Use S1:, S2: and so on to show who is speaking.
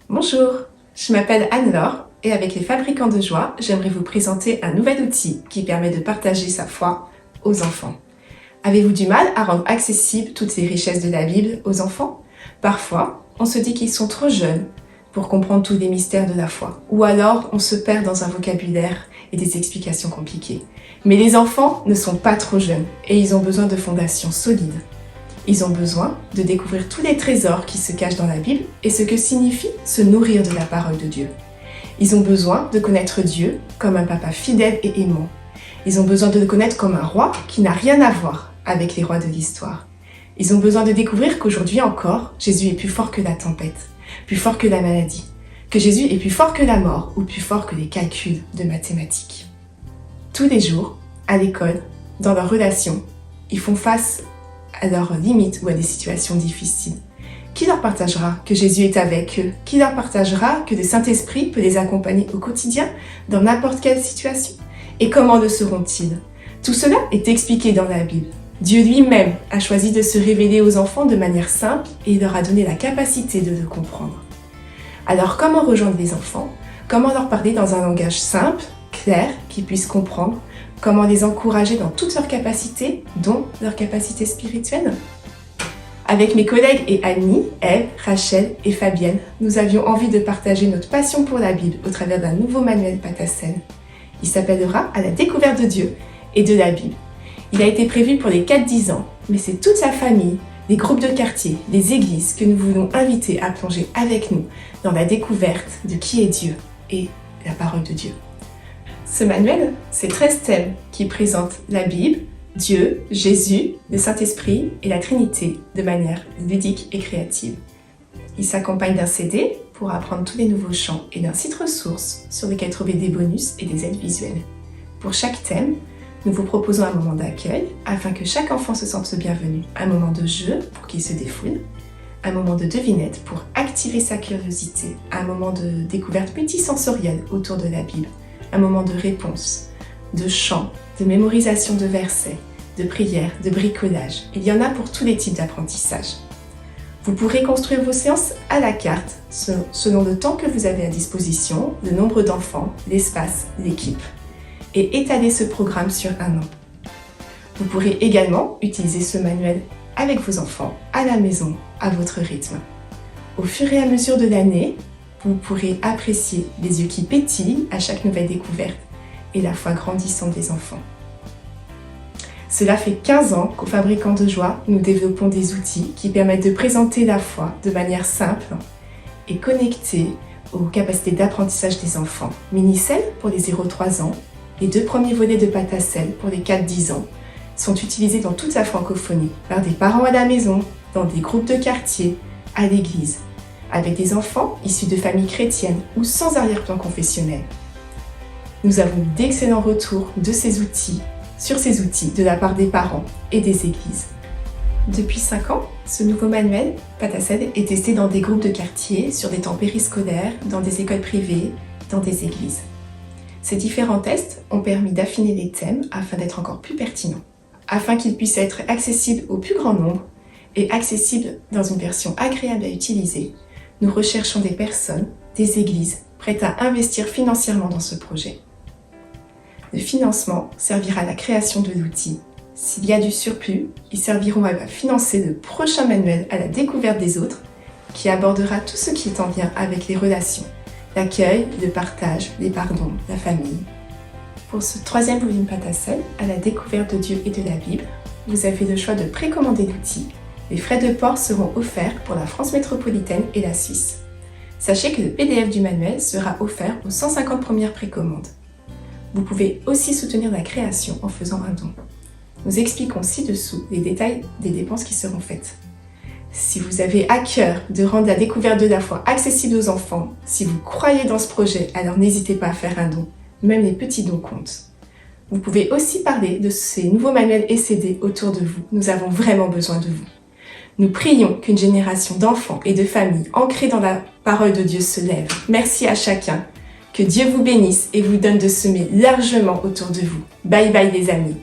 S1: Bonjour, je m'appelle Anne-Laure et avec les Fabricants de Joie, j'aimerais vous présenter un nouvel outil qui permet de partager sa foi aux enfants. Avez-vous du mal à rendre accessibles toutes les richesses de la Bible aux enfants? Parfois, on se dit qu'ils sont trop jeunes pour comprendre tous les mystères de la foi. Ou alors, on se perd dans un vocabulaire et des explications compliquées. Mais les enfants ne sont pas trop jeunes et ils ont besoin de fondations solides. Ils ont besoin de découvrir tous les trésors qui se cachent dans la Bible et ce que signifie se nourrir de la parole de Dieu. Ils ont besoin de connaître Dieu comme un papa fidèle et aimant. Ils ont besoin de le connaître comme un roi qui n'a rien à voir avec les rois de l'histoire. Ils ont besoin de découvrir qu'aujourd'hui encore, Jésus est plus fort que la tempête, plus fort que la maladie, que Jésus est plus fort que la mort ou plus fort que les calculs de mathématiques. Tous les jours, à l'école, dans leurs relations, ils font face à leurs limites ou à des situations difficiles. Qui leur partagera que Jésus est avec eux? Qui leur partagera que le Saint-Esprit peut les accompagner au quotidien dans n'importe quelle situation? Et comment le seront-ils? Tout cela est expliqué dans la Bible. Dieu lui-même a choisi de se révéler aux enfants de manière simple et il leur a donné la capacité de le comprendre. Alors comment rejoindre les enfants? Comment leur parler dans un langage simple, clair, qu'ils puissent comprendre? Comment les encourager dans toutes leurs capacités, dont leurs capacités spirituelles? Avec mes collègues et amis, Ève, Rachel et Fabienne, nous avions envie de partager notre passion pour la Bible au travers d'un nouveau manuel Patacel. Il s'appellera « À la découverte de Dieu et de la Bible ». Il a été prévu pour les 4-10 ans, mais c'est toute la famille, les groupes de quartier, les églises que nous voulons inviter à plonger avec nous dans la découverte de qui est Dieu et la parole de Dieu. Ce manuel, c'est 13 thèmes qui présentent la Bible, Dieu, Jésus, le Saint-Esprit et la Trinité de manière ludique et créative. Il s'accompagne d'un CD pour apprendre tous les nouveaux chants et d'un site ressources sur lequel trouver des bonus et des aides visuelles. Pour chaque thème, nous vous proposons un moment d'accueil afin que chaque enfant se sente bienvenu, un moment de jeu pour qu'il se défoule, un moment de devinette pour activer sa curiosité, un moment de découverte multisensorielle autour de la Bible, un moment de réponse, de chant, de mémorisation de versets, de prière, de bricolage. Il y en a pour tous les types d'apprentissage. Vous pourrez construire vos séances à la carte, selon le temps que vous avez à disposition, le nombre d'enfants, l'espace, l'équipe, et étaler ce programme sur un an. Vous pourrez également utiliser ce manuel avec vos enfants, à la maison, à votre rythme. Au fur et à mesure de l'année, vous pourrez apprécier les yeux qui pétillent à chaque nouvelle découverte et la foi grandissante des enfants. Cela fait 15 ans qu'aux Fabricants de Joie, nous développons des outils qui permettent de présenter la foi de manière simple et connectée aux capacités d'apprentissage des enfants. Minicel pour les 0-3 ans, les 2 premiers volets de Patacel pour les 4-10 ans sont utilisés dans toute la francophonie par des parents à la maison, dans des groupes de quartier, à l'église, avec des enfants issus de familles chrétiennes ou sans arrière-plan confessionnel. Nous avons d'excellents retours sur ces outils de la part des parents et des églises. Depuis 5 ans, ce nouveau manuel, Patacel, est testé dans des groupes de quartier, sur des temps périscolaires, dans des écoles privées, dans des églises. Ces différents tests ont permis d'affiner les thèmes afin d'être encore plus pertinents, afin qu'ils puissent être accessibles au plus grand nombre et accessibles dans une version agréable à utiliser. Nous recherchons des personnes, des églises, prêtes à investir financièrement dans ce projet. Le financement servira à la création de l'outil. S'il y a du surplus, ils serviront à financer le prochain manuel à la découverte des autres, qui abordera tout ce qui est en lien avec les relations, l'accueil, le partage, les pardons, la famille. Pour ce 3e volume Patacel, à la découverte de Dieu et de la Bible, vous avez le choix de précommander l'outil. Les frais de port seront offerts pour la France métropolitaine et la Suisse. Sachez que le PDF du manuel sera offert aux 150 premières précommandes. Vous pouvez aussi soutenir la création en faisant un don. Nous expliquons ci-dessous les détails des dépenses qui seront faites. Si vous avez à cœur de rendre la découverte de la foi accessible aux enfants, si vous croyez dans ce projet, alors n'hésitez pas à faire un don. Même les petits dons comptent. Vous pouvez aussi parler de ces nouveaux manuels et CD autour de vous. Nous avons vraiment besoin de vous. Nous prions qu'une génération d'enfants et de familles ancrées dans la parole de Dieu se lève. Merci à chacun. Que Dieu vous bénisse et vous donne de semer largement autour de vous. Bye bye les amis.